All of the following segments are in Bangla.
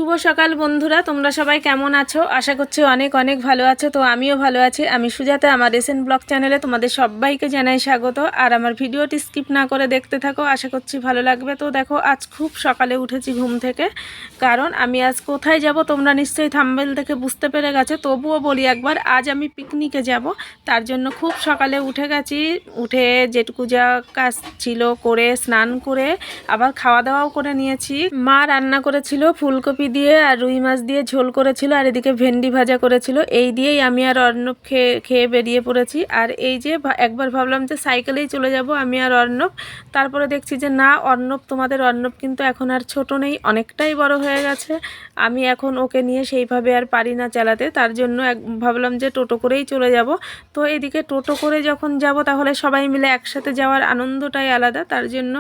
শুভ সকাল বন্ধুরা, তোমরা সবাই কেমন আছো? আশা করছি অনেক অনেক ভালো আছো। তো আমিও ভালো আছি। আমি সুজাতা, আমার রিসেন্ট ব্লগ চ্যানেলে তোমাদের সবাইকে জানাই স্বাগত। আর আমার ভিডিওটি স্কিপ না করে দেখতে থাকো, আশা করছি ভালো লাগবে। তো দেখো, আজ খুব সকালে উঠেছি ঘুম থেকে, কারণ আমি আজ কোথায় যাব তোমরা নিশ্চয়ই থাম্বনেল থেকে বুঝতে পেরে গেছো। তবুও বলি একবার, আজ আমি পিকনিকে যাব। তার জন্য খুব সকালে উঠে গেছি। উঠে যেটুকু যা কাজ ছিল করে, স্নান করে আবার খাওয়া দাওয়াও করে নিয়েছি। মা রান্না করেছিল ফুলকপি দিয়ে আর রুই মাছ দিয়ে ঝোল করেছিল, আর এদিকে ভেন্ডি ভাজা করেছিল। এই দিয়েই আমি আর অর্ণব খেয়ে বেরিয়ে পড়েছি। আর এই যে একবার ভাবলাম যে সাইকেলেই চলে যাব আমি আর অর্ণব, তারপরে দেখছি যে না, তোমাদের অর্ণব কিন্তু এখন আর ছোট নেই, অনেকটাই বড় হয়ে গেছে। আমি এখন ওকে নিয়ে সেইভাবে আর পারি না চালাতে। তার জন্য ভাবলাম যে টোটো করেই চলে যাব। তো এদিকে টোটো করে যখন যাব তাহলে সবাই মিলে একসাথে যাওয়ার আনন্দটাই আলাদা। তার জন্য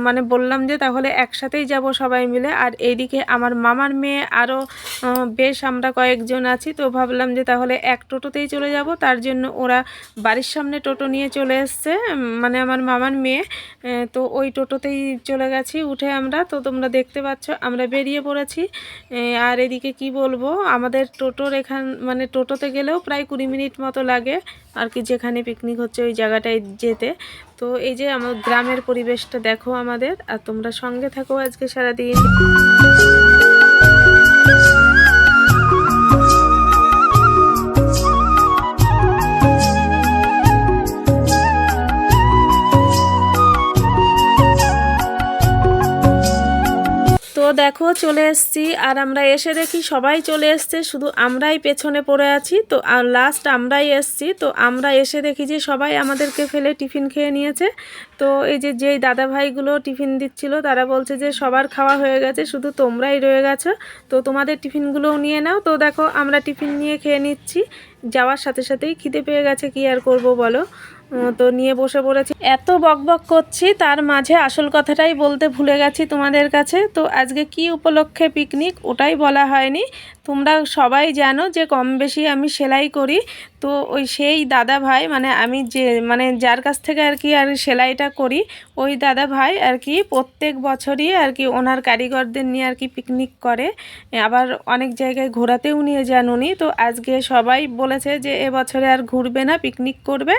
মানে বললাম যে তাহলে একসাথেই যাব সবাই মিলে। আর এইদিকে আমার মামার মেয়ে আরও বেশ আমরা কয়েকজন আছি। তো ভাবলাম যে তাহলে এক টোটোতেই চলে যাব। তার জন্য ওরা বাড়ির সামনে টোটো নিয়ে চলে এসছে, মানে আমার মামার মেয়ে। তো ওই টোটোতেই চলে গেছি উঠে আমরা। তো তোমরা দেখতে পাচ্ছ আমরা বেরিয়ে পড়েছি। আর এদিকে কি বলবো, আমাদের টোটোর মানে টোটোতে গেলেও প্রায় 20 মিনিট মতো লাগে আর কি, যেখানে পিকনিক হচ্ছে ওই জায়গাটায় যেতে। তো এই যে আমার গ্রামের পরিবেশটা দেখো আমাদের, আর তোমরা সঙ্গে থাকো আজকে সারাদিন। তো দেখো চলে এসেছি, আর আমরা এসে দেখি সবাই চলে এসছে, শুধু আমরাই পেছনে পড়ে আছি। তো লাস্ট আমরাই এসছি। তো আমরা এসে দেখি যে সবাই আমাদেরকে ফেলে টিফিন খেয়ে নিয়েছে। তো এই যে যেই দাদা ভাইগুলো টিফিন দিচ্ছিল তারা বলছে যে সবার খাওয়া হয়ে গেছে, শুধু তোমরাই রয়ে গেছো, তো তোমাদের টিফিনগুলোও নিয়ে নাও। তো দেখো আমরা টিফিন নিয়ে খেয়ে নিচ্ছি। যাওয়ার সাথে সাথেই খিদে পেয়ে গেছে, কি আর করব বলো। তো নিয়ে বসে পড়েছি। এত বকবক করছি, তার মাঝে আসল কথাটাই বলতে ভুলে গেছি তোমাদের কাছে। তো আজকে কি উপলক্ষে পিকনিক ওটাই বলা হয়নি। তোমরা সবাই জানো যে কম বেশি আমি সেলাই করি। তো ওই সেই দাদা ভাই, মানে আমি যে যার কাছ থেকে আর কি সেলাইটা করি, ওই দাদা ভাই আর কি প্রত্যেক বছরই আর কি ওনার কারিগরদের নিয়ে আর কি পিকনিক করে। আবার অনেক জায়গায় ঘোরাতেও নিয়ে যান উনি। তো আজকে সবাই বলেছে যে এবছরে আর ঘুরবে না, পিকনিক করবে।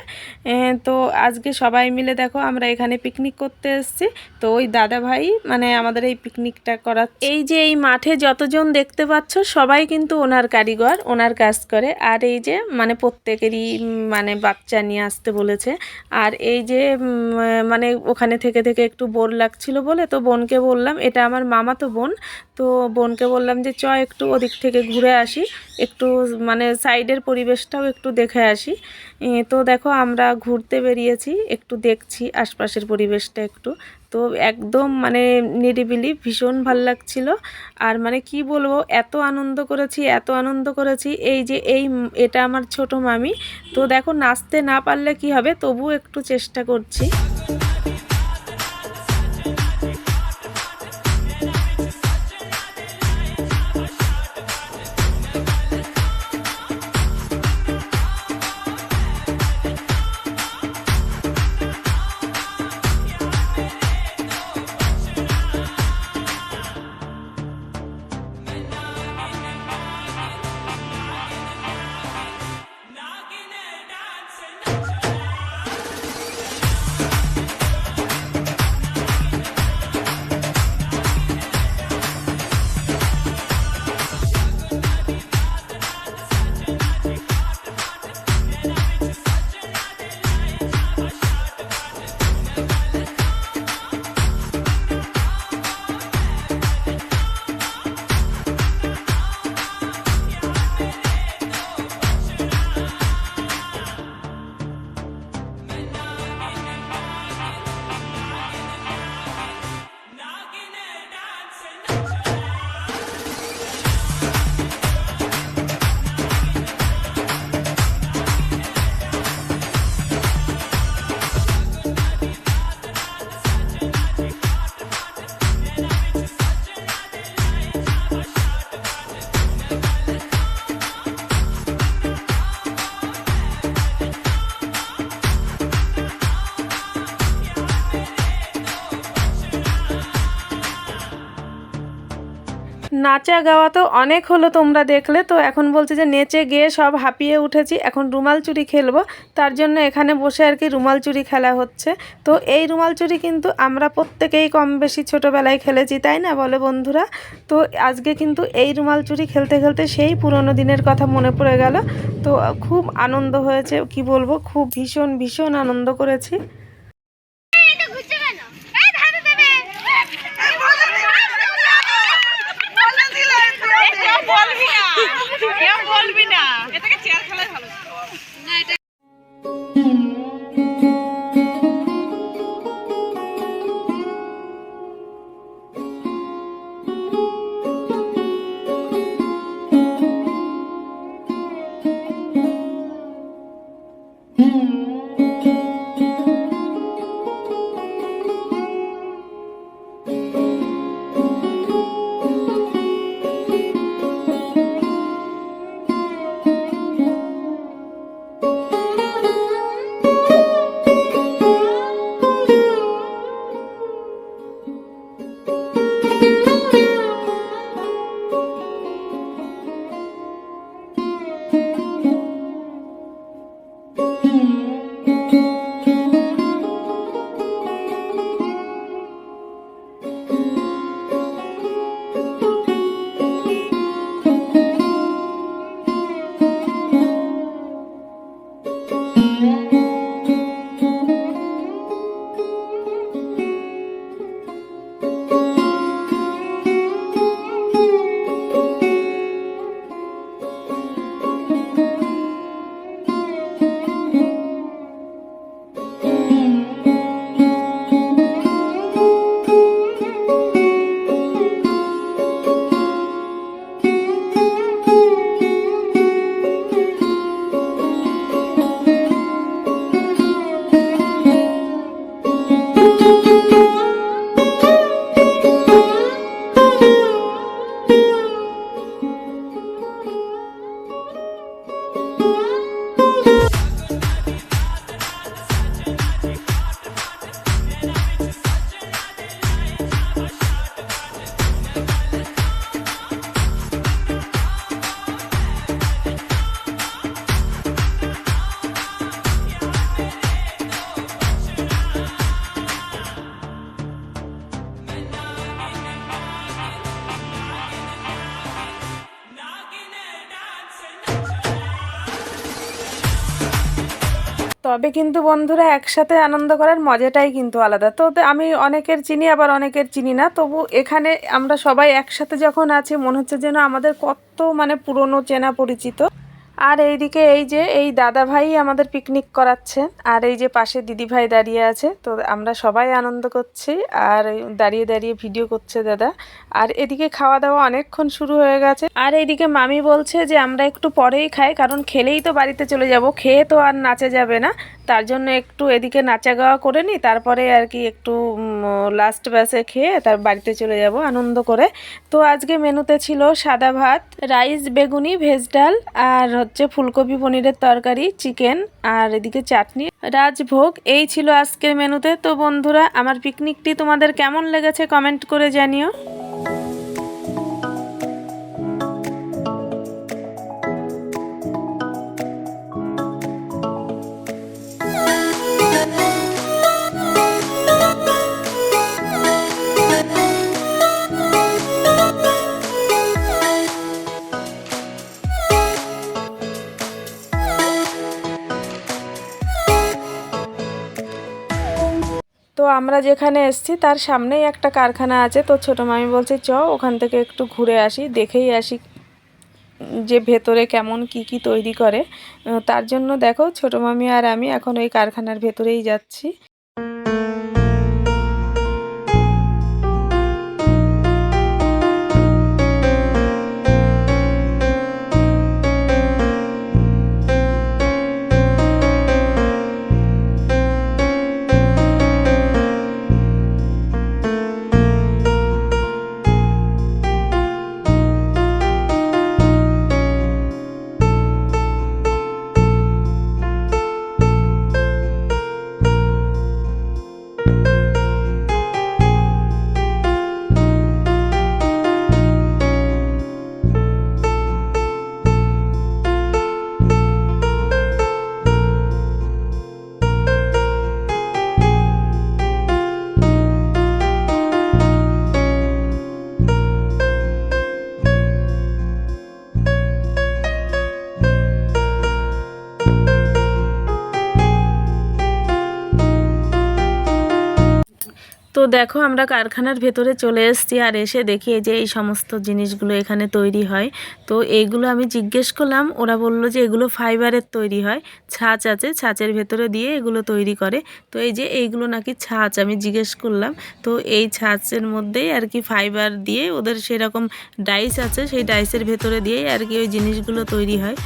তো আজকে সবাই মিলে দেখো আমরা এখানে পিকনিক করতে এসেছি। তো ওই দাদা ভাই মানে আমাদের এই পিকনিকটা করা। এই যে এই মাঠে যতজন দেখতে পাচ্ছ সবাই কিন্তু ওনার কারিগর, ওনার কাজ করে। আর এই যে মানে প্রত্যেকেরই মানে বাচ্চা নিয়ে আসতে বলেছে। আর এই যে মানে ওখানে থেকে থেকে একটু বোর লাগছিল বলে, তো বোনকে বললাম, এটা আমার মামাতো বোন, তো বোনকে বললাম যে একটু ওদিক থেকে ঘুরে আসি, একটু মানে সাইডের পরিবেশটাও একটু দেখে আসি। তো দেখো আমরা ঘুরতে বেরিয়েছি, একটু দেখছি আশপাশের পরিবেশটা একটু। তো একদম মানে নিরিবিলি, ভীষণ ভাল লাগছিল। আর মানে কি বলবো, এত আনন্দ করেছি, এত আনন্দ করেছি। এই যে এটা আমার ছোট মামি। তো দেখো নাচতে না পারলে কি হবে, তবু একটু চেষ্টা করছি। নাচা গাওয়া তো অনেক হলো, তোমরা দেখলে তো। এখন বলছে যে নেচে গিয়ে সব হাঁপিয়ে উঠেছি, এখন রুমাল চুরি খেলবো। তার জন্য এখানে বসে আর কি রুমাল চুরি খেলা হচ্ছে। তো এই রুমাল চুরি কিন্তু আমরা প্রত্যেকেই কম বেশি ছোটোবেলায় খেলেছি, তাই না বলে বন্ধুরা? তো আজকে কিন্তু এই রুমাল চুরি খেলতে খেলতে সেই পুরনো দিনের কথা মনে পড়ে গেল। তো খুব আনন্দ হয়েছে, কি বলবো, খুব ভীষণ ভীষণ আনন্দ করেছি। তবে কিন্তু বন্ধুরা একসাথে আনন্দ করার মজাটাই কিন্তু আলাদা। তো আমি অনেকের চিনি, আবার অনেকের চিনি না, তবু এখানে আমরা সবাই একসাথে যখন আছি মনে হচ্ছে যেন আমাদের কত মানে পুরনো চেনা পরিচিত। আর এইদিকে এই যে এই দাদা ভাই আমাদের পিকনিক করাচ্ছেন, আর এই যে পাশে দিদি ভাই দাঁড়িয়ে আছে। তো আমরা সবাই আনন্দ করছি, আর দাঁড়িয়ে দাঁড়িয়ে ভিডিও করছে দাদা। আর এদিকে খাওয়া দাওয়া অনেকক্ষণ শুরু হয়ে গেছে। আর এইদিকে মামি বলছে যে আমরা একটু পরেই খাই, কারণ খেলেই তো বাড়িতে চলে যাব, খেয়ে তো আর নাচা যাবে না। তার জন্য একটু এদিকে নাচা গাওয়া করে নিই, তারপরে আর কি একটু লাস্ট ব্যাচে খেয়ে তার বাড়িতে চলে যাব আনন্দ করে। তো আজকে মেনুতে ছিল সাদা ভাত, রাইস, বেগুনি, ভেজ ডাল, আর হচ্ছে ফুলকপি পনিরের তরকারি, চিকেন, আর এদিকে চাটনি, রাজভোগ। এই ছিল আজকের মেনুতে। তো বন্ধুরা, আমার পিকনিকটি তোমাদের কেমন লেগেছে কমেন্ট করে জানিও। তো আমরা যেখানে এসেছি তার সামনেই একটা কারখানা আছে। তো ছোটো মামি বলছে চ ওখান থেকে একটু ঘুরে আসি, দেখেই আসি যে ভেতরে কেমন কি কি তৈরি করে। তার জন্য দেখো ছোটো মামি আর আমি এখন ওই কারখানার ভেতরেই যাচ্ছি। তো দেখো আমরা কারখানার ভেতরে চলে এসেছি, আর এসে দেখি এই যে এই সমস্ত জিনিসগুলো এখানে তৈরি হয়। তো এইগুলো আমি জিজ্ঞেস করলাম, ওরা বলল যে এগুলো ফাইবারের তৈরি হয়, ছাঁচ আছে, ছাঁচের ভেতরে দিয়ে এগুলো তৈরি করে। তো এই যে এইগুলো নাকি ছাঁচ, আমি জিজ্ঞেস করলাম। তো এই ছাঁচের মধ্যেই আর কি ফাইবার দিয়ে ওদের সেরকম ডাইস আছে, সেই ডাইসের ভেতরে দিয়েই আর কি ওই জিনিসগুলো তৈরি হয়।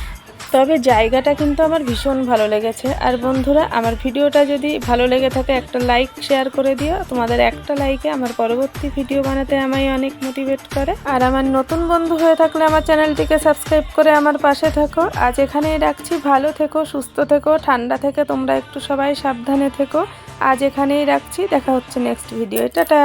তবে জায়গাটা কিন্তু আমার ভীষণ ভালো লেগেছে। আর বন্ধুরা, আমার ভিডিওটা যদি ভালো লেগে থাকে একটা লাইক শেয়ার করে দিও। তোমাদের একটা লাইকে আমার পরবর্তী ভিডিও বানাতে আমায় অনেক মোটিভেট করে। আর আমার নতুন বন্ধু হয়ে থাকলে আমার চ্যানেলটিকে সাবস্ক্রাইব করে আমার পাশে থাকো। আজ এখানেই রাখছি, ভালো থেকো, সুস্থ থেকো, ঠান্ডা থেকে তোমরা একটু সবাই সাবধানে থেকো। আজ এখানেই রাখছি, দেখা হচ্ছে নেক্সট ভিডিও। টাটা।